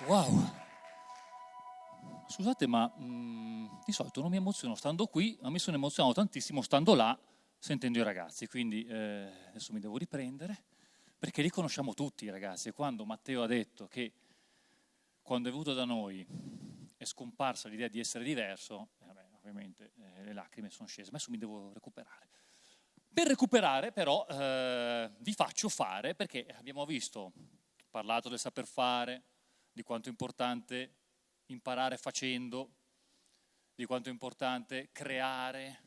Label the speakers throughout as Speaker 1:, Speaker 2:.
Speaker 1: Wow. Scusate, ma di solito non mi emoziono stando qui, ma mi sono emozionato tantissimo stando là, sentendo i ragazzi, quindi adesso mi devo riprendere, perché li conosciamo tutti i ragazzi, e quando Matteo ha detto che quando è venuto da noi è scomparsa l'idea di essere diverso, ovviamente le lacrime sono scese, ma adesso mi devo recuperare. Per recuperare però vi faccio fare, perché abbiamo visto, parlato del saper fare, di quanto è importante imparare facendo, di quanto è importante creare.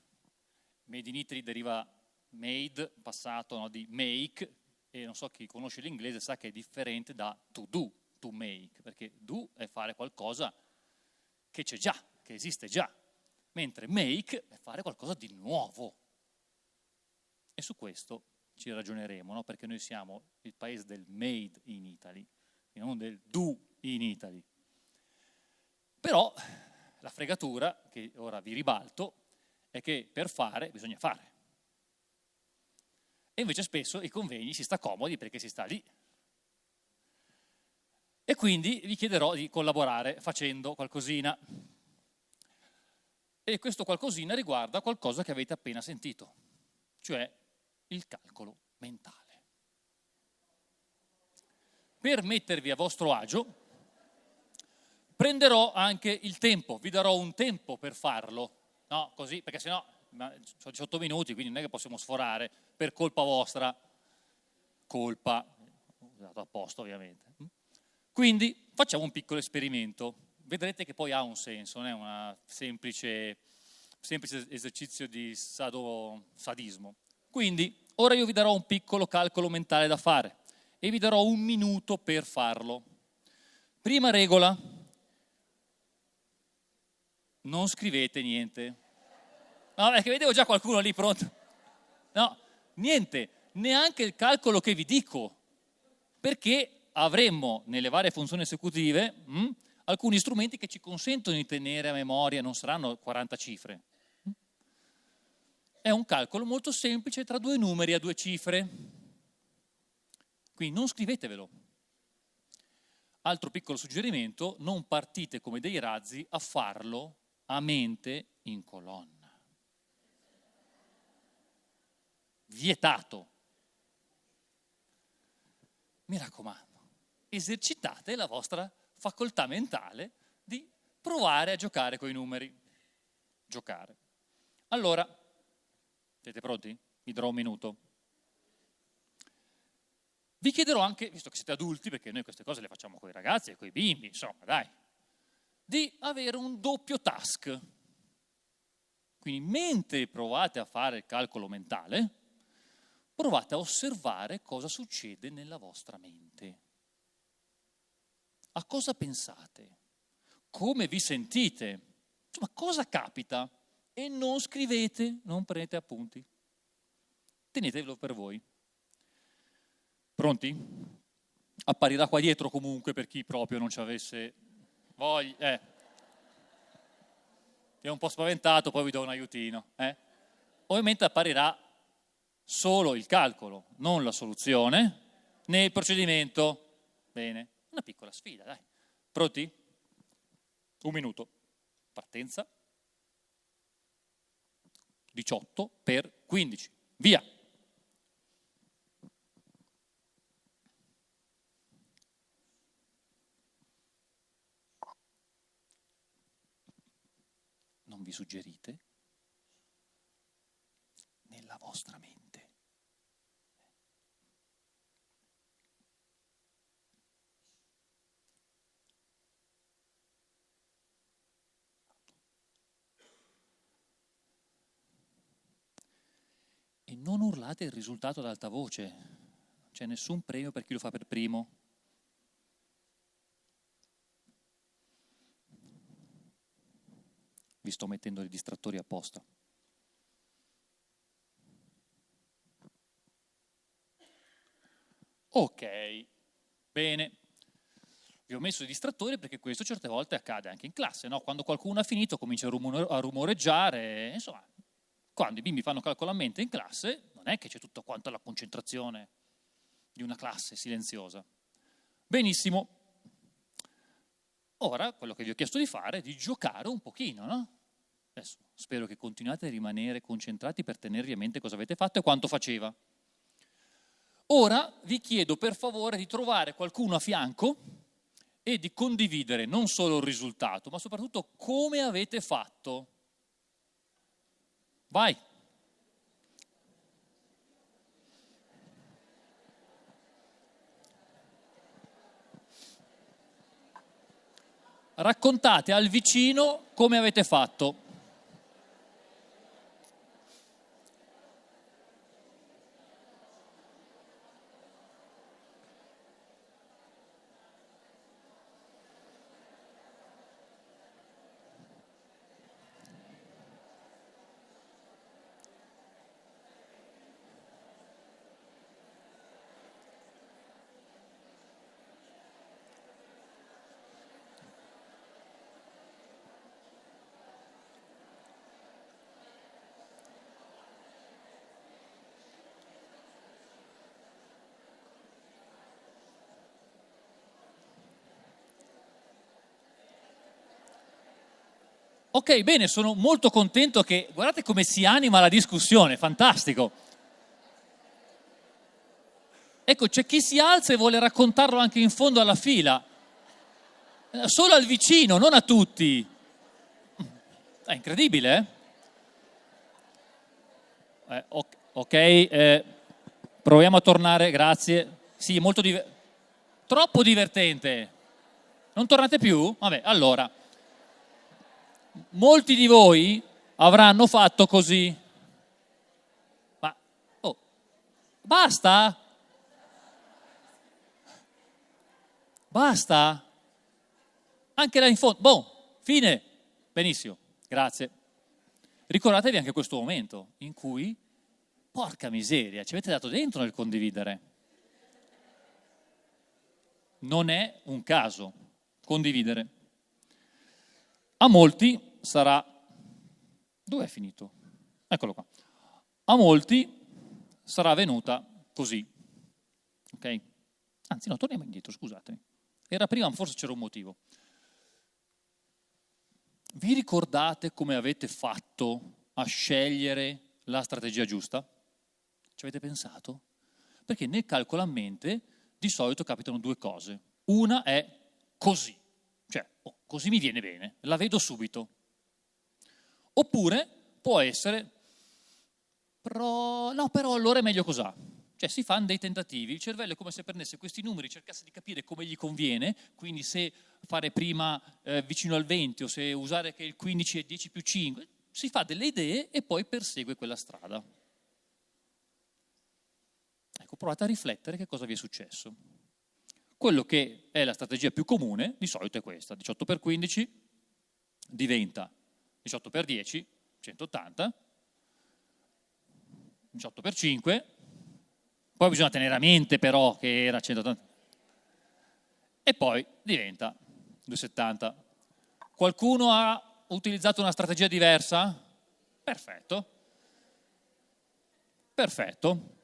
Speaker 1: Made in Italy deriva made, passato, no, di make, e non so chi conosce l'inglese sa che è differente da to do, to make, perché do è fare qualcosa che c'è già, che esiste già, mentre make è fare qualcosa di nuovo. E su questo ci ragioneremo, no? Perché noi siamo il paese del made in Italy, e non del do in Italy. Però la fregatura, che ora vi ribalto, è che per fare bisogna fare. E invece spesso ai convegni si sta comodi perché si sta lì. E quindi vi chiederò di collaborare facendo qualcosina. E questo qualcosina riguarda qualcosa che avete appena sentito, cioè il calcolo mentale. Per mettervi a vostro agio, prenderò anche il tempo, vi darò un tempo per farlo, no? Così, perché sennò sono 18 minuti, quindi non è che possiamo sforare per colpa vostra, colpa, dato a posto ovviamente. Quindi facciamo un piccolo esperimento, vedrete che poi ha un senso, non è un semplice esercizio di sadismo. Quindi ora io vi darò un piccolo calcolo mentale da fare e vi darò 1 minuto per farlo. Prima regola: non scrivete niente. No, perché vedevo già qualcuno lì pronto. No, niente, neanche il calcolo che vi dico, perché avremmo nelle varie funzioni esecutive alcuni strumenti che ci consentono di tenere a memoria, non saranno 40 cifre. È un calcolo molto semplice tra 2 numeri a 2 cifre. Quindi non scrivetevelo. Altro piccolo suggerimento: non partite come dei razzi a farlo a mente in colonna. Vietato. Mi raccomando, esercitate la vostra facoltà mentale di provare a giocare coi numeri. Giocare. Allora, siete pronti? Vi darò 1 minuto. Vi chiederò anche, visto che siete adulti, perché noi queste cose le facciamo con i ragazzi e con i bimbi, insomma, dai, di avere un doppio task. Quindi mentre provate a fare il calcolo mentale, provate a osservare cosa succede nella vostra mente. A cosa pensate? Come vi sentite? Insomma, cosa capita? E non scrivete, non prendete appunti. Tenetevelo per voi. Pronti? Apparirà qua dietro comunque per chi proprio non ci avesse voglia. È un po' spaventato, poi vi do un aiutino. Ovviamente apparirà solo il calcolo, non la soluzione, né il procedimento. Bene, una piccola sfida, dai. Pronti? 1 minuto. Partenza. 18 per 15. Via! Non vi suggerite? Nella vostra mente. E non urlate il risultato ad alta voce, non c'è nessun premio per chi lo fa per primo. Vi sto mettendo dei distrattori apposta. Ok, bene. Vi ho messo i distrattori perché questo certe volte accade anche in classe, no? Quando qualcuno ha finito comincia a rumoreggiare, insomma, quando i bimbi fanno calcolo a mente in classe non è che c'è tutta quanta la concentrazione di una classe silenziosa. Benissimo. ora quello che vi ho chiesto di fare è di giocare un pochino, no? Adesso spero che continuate a rimanere concentrati per tenervi a mente cosa avete fatto e quanto faceva. Ora vi chiedo per favore di trovare qualcuno a fianco e di condividere non solo il risultato, ma soprattutto come avete fatto. Vai! Raccontate al vicino come avete fatto. Ok, bene, sono molto contento che, guardate come si anima la discussione, fantastico. Ecco, c'è chi si alza e vuole raccontarlo anche in fondo alla fila. Solo al vicino, non a tutti. È incredibile, eh? Ok, proviamo a tornare, grazie. Sì, è molto troppo divertente. Non tornate più? Vabbè, allora. Molti di voi avranno fatto così. Ma, oh, basta? Basta? Anche là in fondo. Boh, fine. Benissimo, grazie. Ricordatevi anche questo momento in cui, porca miseria, ci avete dato dentro nel condividere. Non è un caso condividere. A molti sarà... Dove è finito? Eccolo qua. A molti sarà venuta così. Ok? Anzi, no, torniamo indietro, scusatemi. Era prima, forse c'era un motivo. Vi ricordate come avete fatto a scegliere la strategia giusta? Ci avete pensato? Perché nel calcolo a mente di solito capitano due cose. Una è così, cioè così mi viene bene, la vedo subito. Oppure può essere, però allora è meglio cos'ha. Cioè si fanno dei tentativi, il cervello è come se prendesse questi numeri, cercasse di capire come gli conviene, quindi se fare prima vicino al 20 o se usare che il 15 è 10 più 5, si fa delle idee e poi persegue quella strada. Ecco, provate a riflettere che cosa vi è successo. Quello che è la strategia più comune, di solito è questa, 18 per 15 diventa 18 per 10, 180, 18 per 5, poi bisogna tenere a mente però che era 180, e poi diventa 270. Qualcuno ha utilizzato una strategia diversa? Perfetto. Perfetto.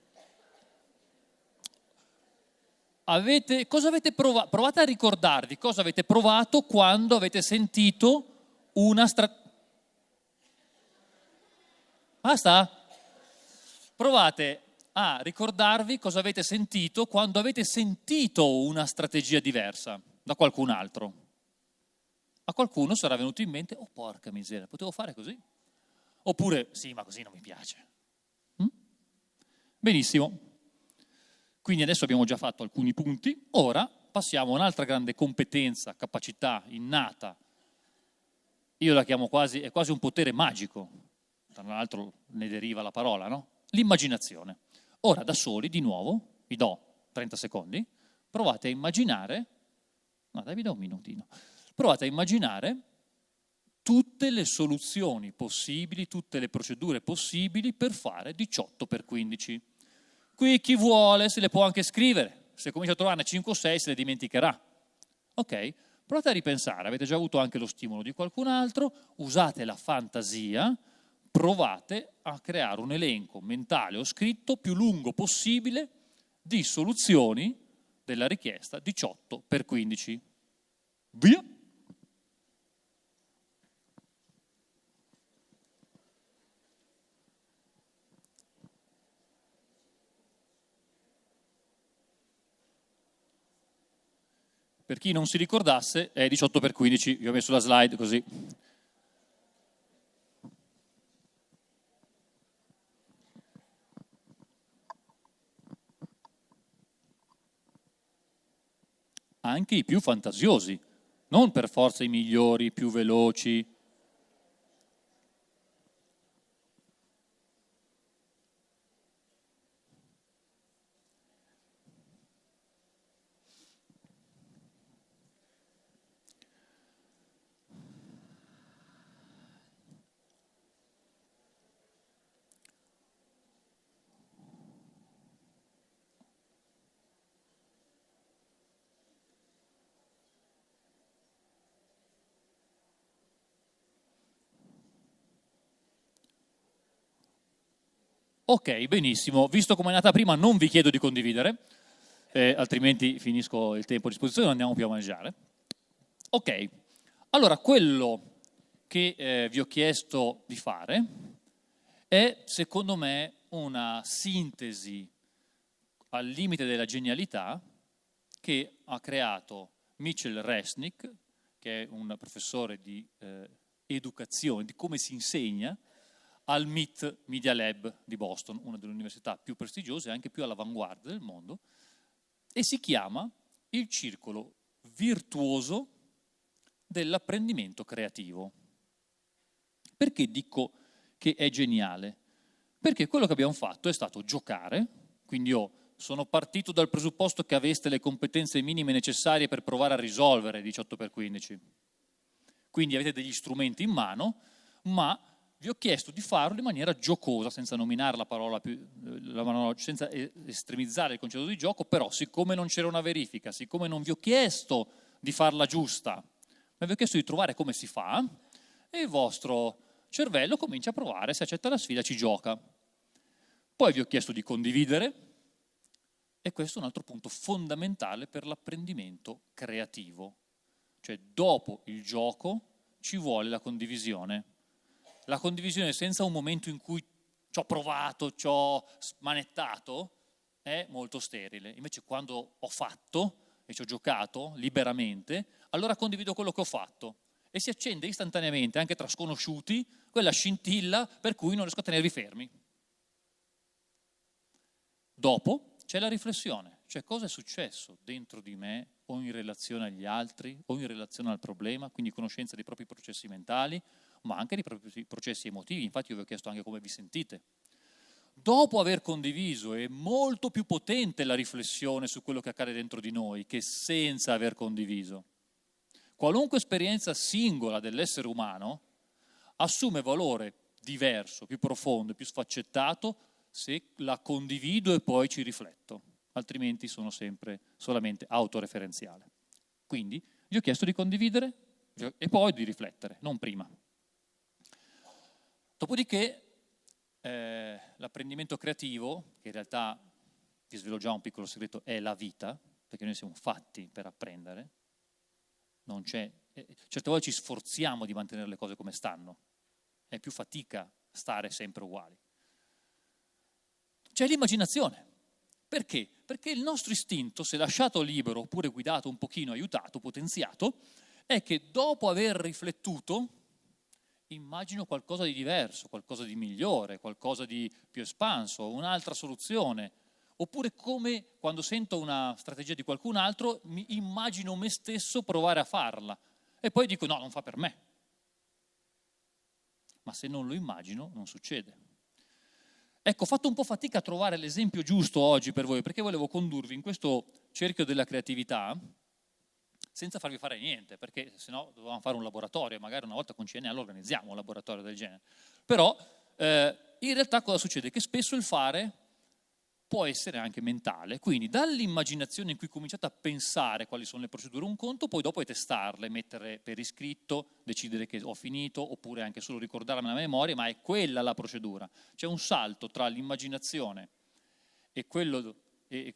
Speaker 1: Cosa avete provato? Provate a ricordarvi cosa avete provato quando avete sentito una strategia. Basta? Provate a ricordarvi cosa avete sentito quando avete sentito una strategia diversa da qualcun altro. A qualcuno sarà venuto in mente, oh porca miseria, potevo fare così? Oppure, sì, ma così non mi piace. Benissimo. Quindi adesso abbiamo già fatto alcuni punti, ora passiamo a un'altra grande competenza, capacità innata. Io la chiamo quasi, è quasi un potere magico, tra l'altro ne deriva la parola, no? L'immaginazione. Ora da soli, di nuovo, vi do 30 secondi, provate a immaginare, no dai vi do un minutino, provate a immaginare tutte le soluzioni possibili, tutte le procedure possibili per fare 18 per 15. Qui chi vuole se le può anche scrivere, se comincia a trovarne 5 o 6 se le dimenticherà. Ok? Provate a ripensare, avete già avuto anche lo stimolo di qualcun altro, usate la fantasia, provate a creare un elenco mentale o scritto più lungo possibile di soluzioni della richiesta 18 per 15. Via! Per chi non si ricordasse, è 18x15, vi ho messo la slide così. Anche i più fantasiosi, non per forza i migliori, i più veloci. Ok, benissimo. Visto come è nata prima, non vi chiedo di condividere, altrimenti finisco il tempo a disposizione e non andiamo più a mangiare. Ok, allora quello che vi ho chiesto di fare è, secondo me, una sintesi al limite della genialità che ha creato Mitchell Resnick, che è un professore di educazione, di come si insegna, al MIT Media Lab di Boston, una delle università più prestigiose e anche più all'avanguardia del mondo, e si chiama il circolo virtuoso dell'apprendimento creativo. Perché dico che è geniale? Perché quello che abbiamo fatto è stato giocare, quindi io sono partito dal presupposto che aveste le competenze minime necessarie per provare a risolvere 18x15. Quindi avete degli strumenti in mano, ma vi ho chiesto di farlo in maniera giocosa, senza nominare la parola senza estremizzare il concetto di gioco, però siccome non c'era una verifica, siccome non vi ho chiesto di farla giusta, ma vi ho chiesto di trovare come si fa, e il vostro cervello comincia a provare, se accetta la sfida ci gioca. Poi vi ho chiesto di condividere, e questo è un altro punto fondamentale per l'apprendimento creativo. Cioè dopo il gioco ci vuole la condivisione. La condivisione senza un momento in cui ci ho provato, ci ho smanettato, è molto sterile. Invece quando ho fatto e ci ho giocato liberamente, allora condivido quello che ho fatto. E si accende istantaneamente, anche tra sconosciuti, quella scintilla per cui non riesco a tenervi fermi. Dopo c'è la riflessione, cioè cosa è successo dentro di me o in relazione agli altri o in relazione al problema, quindi conoscenza dei propri processi mentali, ma anche dei propri processi emotivi. Infatti io vi ho chiesto anche come vi sentite. Dopo aver condiviso è molto più potente la riflessione su quello che accade dentro di noi che senza aver condiviso. Qualunque esperienza singola dell'essere umano assume valore diverso, più profondo, più sfaccettato se la condivido e poi ci rifletto, altrimenti sono sempre solamente autoreferenziale. Quindi vi ho chiesto di condividere e poi di riflettere, non prima. Dopodiché l'apprendimento creativo, che in realtà, vi svelo già un piccolo segreto, è la vita, perché noi siamo fatti per apprendere, non c'è, certe volte ci sforziamo di mantenere le cose come stanno, è più fatica stare sempre uguali. C'è l'immaginazione. Perché? Perché il nostro istinto, se lasciato libero oppure guidato un pochino, aiutato, potenziato, è che dopo aver riflettuto immagino qualcosa di diverso, qualcosa di migliore, qualcosa di più espanso, un'altra soluzione. Oppure come quando sento una strategia di qualcun altro, mi immagino me stesso provare a farla. E poi dico no, non fa per me. Ma se non lo immagino, non succede. Ecco, ho fatto un po' fatica a trovare l'esempio giusto oggi per voi, perché volevo condurvi in questo cerchio della creatività senza farvi fare niente, perché sennò dovevamo fare un laboratorio, magari una volta con CNL organizziamo un laboratorio del genere. Però in realtà cosa succede? Che spesso il fare può essere anche mentale, quindi dall'immaginazione in cui cominciate a pensare quali sono le procedure un conto, poi dopo è testarle, mettere per iscritto, decidere che ho finito, oppure anche solo ricordarmi la memoria, ma è quella la procedura. C'è un salto tra l'immaginazione e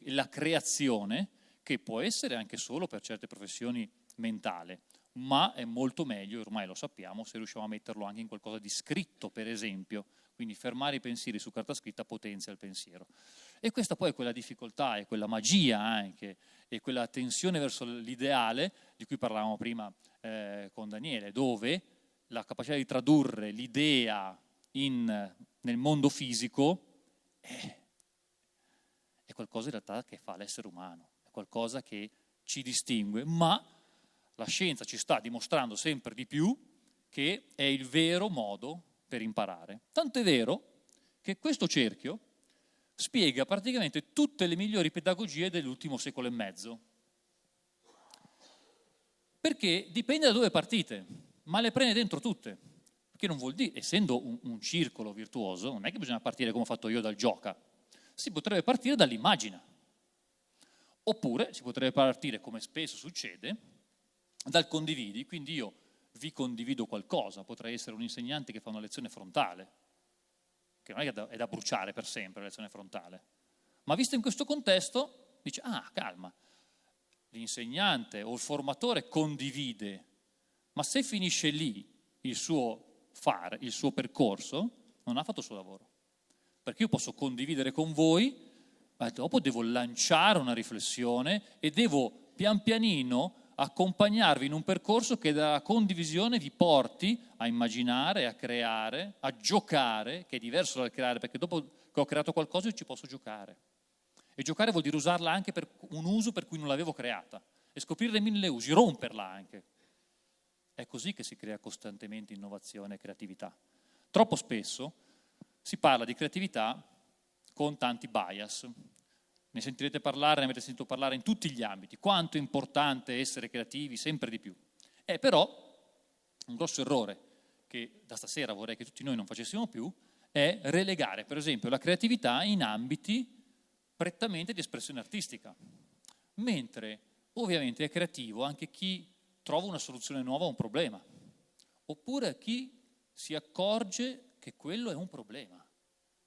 Speaker 1: la creazione, che può essere anche solo per certe professioni mentale, ma è molto meglio, ormai lo sappiamo, se riusciamo a metterlo anche in qualcosa di scritto, per esempio. Quindi fermare i pensieri su carta scritta potenzia il pensiero. E questa poi è quella difficoltà, è quella magia anche, e quella tensione verso l'ideale di cui parlavamo prima con Daniele, dove la capacità di tradurre l'idea nel mondo fisico è qualcosa in realtà che fa l'essere umano, è qualcosa che ci distingue, ma la scienza ci sta dimostrando sempre di più che è il vero modo per imparare. Tanto è vero che questo cerchio spiega praticamente tutte le migliori pedagogie dell'ultimo secolo e mezzo. Perché dipende da dove partite, ma le prende dentro tutte. Perché non vuol dire, essendo un circolo virtuoso, non è che bisogna partire come ho fatto io dal gioca, si potrebbe partire dall'immagina. Oppure si potrebbe partire, come spesso succede, dal condividi, quindi io vi condivido qualcosa, potrei essere un insegnante che fa una lezione frontale, che non è che è da bruciare per sempre la lezione frontale, ma visto in questo contesto dice, calma, l'insegnante o il formatore condivide, ma se finisce lì il suo fare, il suo percorso, non ha fatto il suo lavoro. Perché io posso condividere con voi, ma dopo devo lanciare una riflessione e devo pian pianino accompagnarvi in un percorso che dalla condivisione vi porti a immaginare, a creare, a giocare, che è diverso dal creare, perché dopo che ho creato qualcosa io ci posso giocare. E giocare vuol dire usarla anche per un uso per cui non l'avevo creata, e scoprirne 1000 usi, romperla anche. È così che si crea costantemente innovazione e creatività. Troppo spesso si parla di creatività con tanti bias. Ne sentirete parlare, ne avete sentito parlare in tutti gli ambiti, quanto è importante essere creativi, sempre di più. Però un grosso errore che da stasera vorrei che tutti noi non facessimo più è relegare, per esempio, la creatività in ambiti prettamente di espressione artistica, mentre ovviamente è creativo anche chi trova una soluzione nuova a un problema, oppure chi si accorge che quello è un problema,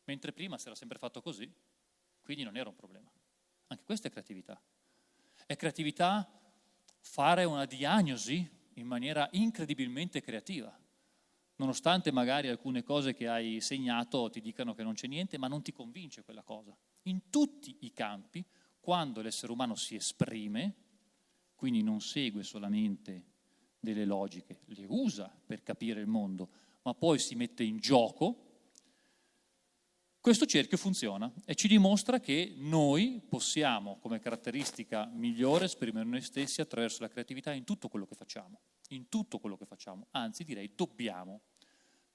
Speaker 1: mentre prima si era sempre fatto così, quindi non era un problema. Anche questa è creatività. È creatività fare una diagnosi in maniera incredibilmente creativa, nonostante magari alcune cose che hai segnato ti dicano che non c'è niente, ma non ti convince quella cosa. In tutti i campi, quando l'essere umano si esprime, quindi non segue solamente delle logiche, le usa per capire il mondo, ma poi si mette in gioco, questo cerchio funziona e ci dimostra che noi possiamo, come caratteristica migliore, esprimere noi stessi attraverso la creatività in tutto quello che facciamo, anzi direi dobbiamo,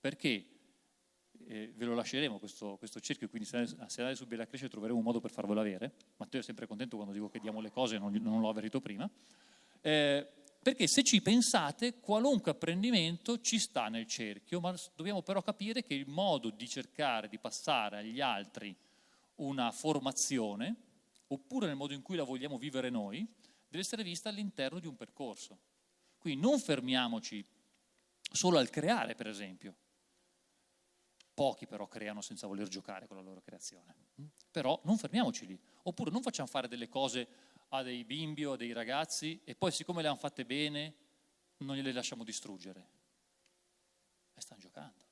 Speaker 1: perché ve lo lasceremo questo cerchio, quindi se andate su Bella Crescere troveremo un modo per farvelo avere. Matteo è sempre contento quando dico che diamo le cose e non l'ho avvertito prima, perché se ci pensate qualunque apprendimento ci sta nel cerchio, ma dobbiamo però capire che il modo di cercare di passare agli altri una formazione, oppure nel modo in cui la vogliamo vivere noi, deve essere vista all'interno di un percorso. Quindi non fermiamoci solo al creare, per esempio. Pochi però creano senza voler giocare con la loro creazione. Però non fermiamoci lì. Oppure non facciamo fare delle cose a dei bimbi o a dei ragazzi e poi siccome le hanno fatte bene non gliele lasciamo distruggere. E stanno giocando.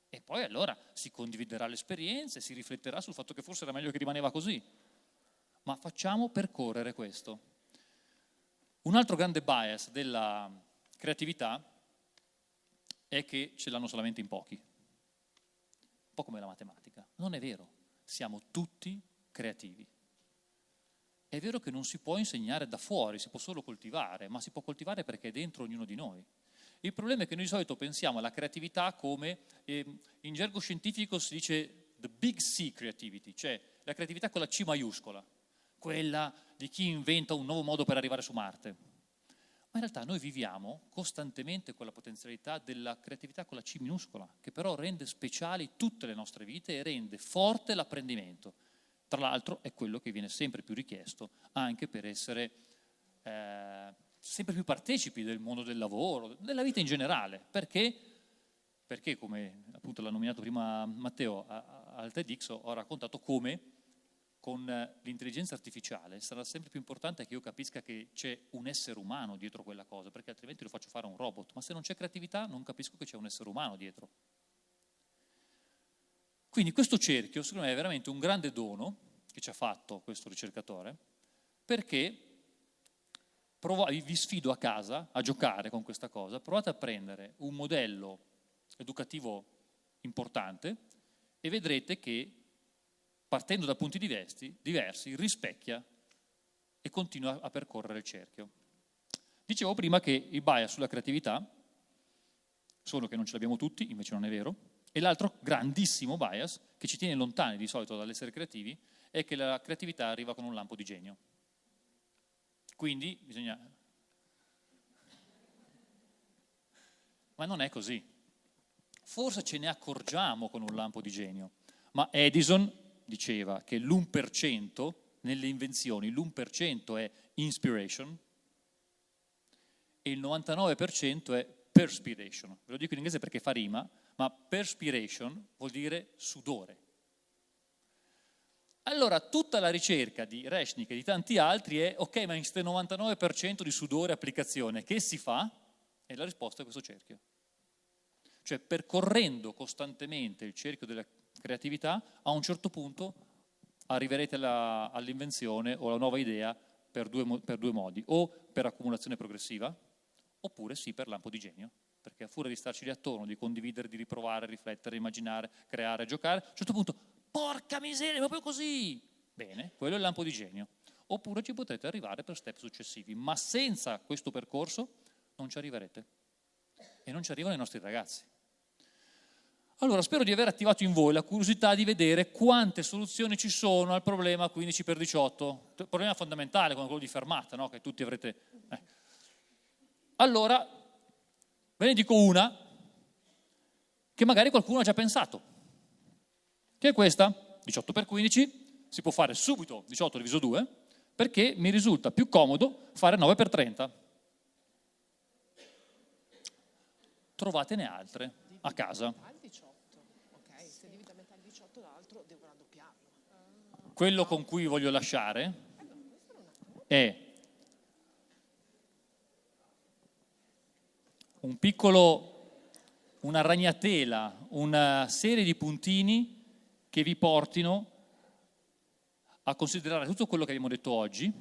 Speaker 1: E poi allora si condividerà l'esperienza e si rifletterà sul fatto che forse era meglio che rimaneva così. Ma facciamo percorrere questo. Un altro grande bias della creatività è che ce l'hanno solamente in pochi. Un po' come la matematica. Non è vero, siamo tutti creativi. È vero che non si può insegnare da fuori, si può solo coltivare, ma si può coltivare perché è dentro ognuno di noi. Il problema è che noi di solito pensiamo alla creatività come, in gergo scientifico si dice the big C creativity, cioè la creatività con la C maiuscola, quella di chi inventa un nuovo modo per arrivare su Marte. Ma in realtà noi viviamo costantemente con la potenzialità della creatività con la C minuscola, che però rende speciali tutte le nostre vite e rende forte l'apprendimento. Tra l'altro è quello che viene sempre più richiesto anche per essere sempre più partecipi del mondo del lavoro, della vita in generale. Perché come appunto l'ha nominato prima Matteo al TEDx, ho raccontato come con l'intelligenza artificiale sarà sempre più importante che io capisca che c'è un essere umano dietro quella cosa, perché altrimenti lo faccio fare a un robot. Ma se non c'è creatività non capisco che c'è un essere umano dietro. Quindi questo cerchio, secondo me, è veramente un grande dono che ci ha fatto questo ricercatore, perché vi sfido a casa a giocare con questa cosa, provate a prendere un modello educativo importante e vedrete che, partendo da punti diversi rispecchia e continua a percorrere il cerchio. Dicevo prima che i bias sulla creatività sono che non ce l'abbiamo tutti, invece non è vero, e l'altro grandissimo bias che ci tiene lontani di solito dall'essere creativi è che la creatività arriva con un lampo di genio. Quindi bisogna... Ma non è così. Forse ce ne accorgiamo con un lampo di genio, ma Edison diceva che l'1% nelle invenzioni, l'1% è inspiration e il 99% è perspiration. Ve lo dico in inglese perché fa rima, ma perspiration vuol dire sudore. Allora tutta la ricerca di Reshnik e di tanti altri è ok, ma in questo 99% di sudore e applicazione che si fa? E la risposta è questo cerchio. Cioè percorrendo costantemente il cerchio della creatività, a un certo punto arriverete all'invenzione o alla nuova idea per due modi, o per accumulazione progressiva, oppure sì per lampo di genio, perché a furia di starci lì attorno, di condividere, di riprovare, riflettere, immaginare, creare, giocare, a un certo punto, porca miseria, è proprio così! Bene, quello è il lampo di genio. Oppure ci potrete arrivare per step successivi, ma senza questo percorso non ci arriverete. E non ci arrivano i nostri ragazzi. Allora, spero di aver attivato in voi la curiosità di vedere quante soluzioni ci sono al problema 15x18, problema fondamentale come quello di Fermat, no? Che tutti avrete... Allora, ve ne dico una che magari qualcuno ha già pensato, che è questa, 18x15, si può fare subito 18 diviso 2, perché mi risulta più comodo fare 9x30. Trovatene altre a casa. Quello con cui voglio lasciare è una ragnatela, una serie di puntini che vi portino a considerare tutto quello che abbiamo detto oggi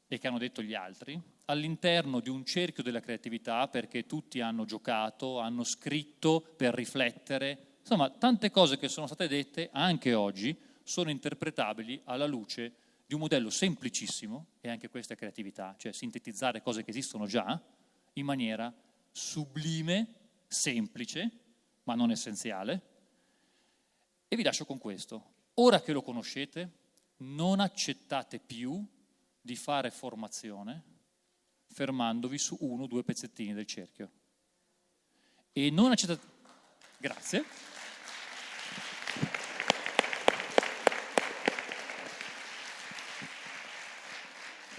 Speaker 1: e che hanno detto gli altri all'interno di un cerchio della creatività, perché tutti hanno giocato, hanno scritto per riflettere, insomma tante cose che sono state dette anche oggi sono interpretabili alla luce di un modello semplicissimo, e anche questa è creatività, cioè sintetizzare cose che esistono già in maniera sublime, semplice, ma non essenziale. E vi lascio con questo. Ora che lo conoscete, non accettate più di fare formazione fermandovi su 1 o 2 pezzettini del cerchio. E non accettate... Grazie.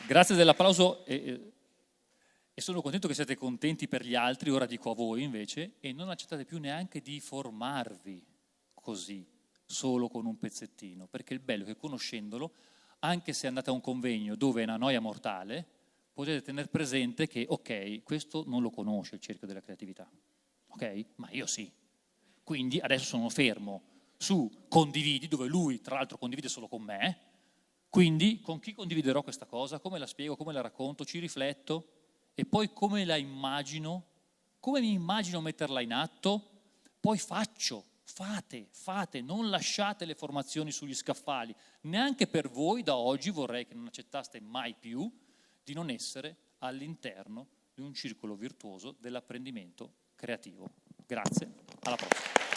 Speaker 1: Grazie dell'applauso e sono contento che siete contenti per gli altri, ora dico a voi invece, e non accettate più neanche di formarvi così, solo con un pezzettino, perché il bello è che conoscendolo, anche se andate a un convegno dove è una noia mortale, potete tenere presente che, ok, questo non lo conosce il cerchio della creatività, ok? Ma io sì. Quindi adesso sono fermo su condividi, dove lui tra l'altro condivide solo con me, quindi con chi condividerò questa cosa, come la spiego, come la racconto, ci rifletto e poi come la immagino, come mi immagino metterla in atto, poi faccio, fate, non lasciate le formazioni sugli scaffali, neanche per voi da oggi vorrei che non accettaste mai più di non essere all'interno di un circolo virtuoso dell'apprendimento creativo. Grazie, alla prossima.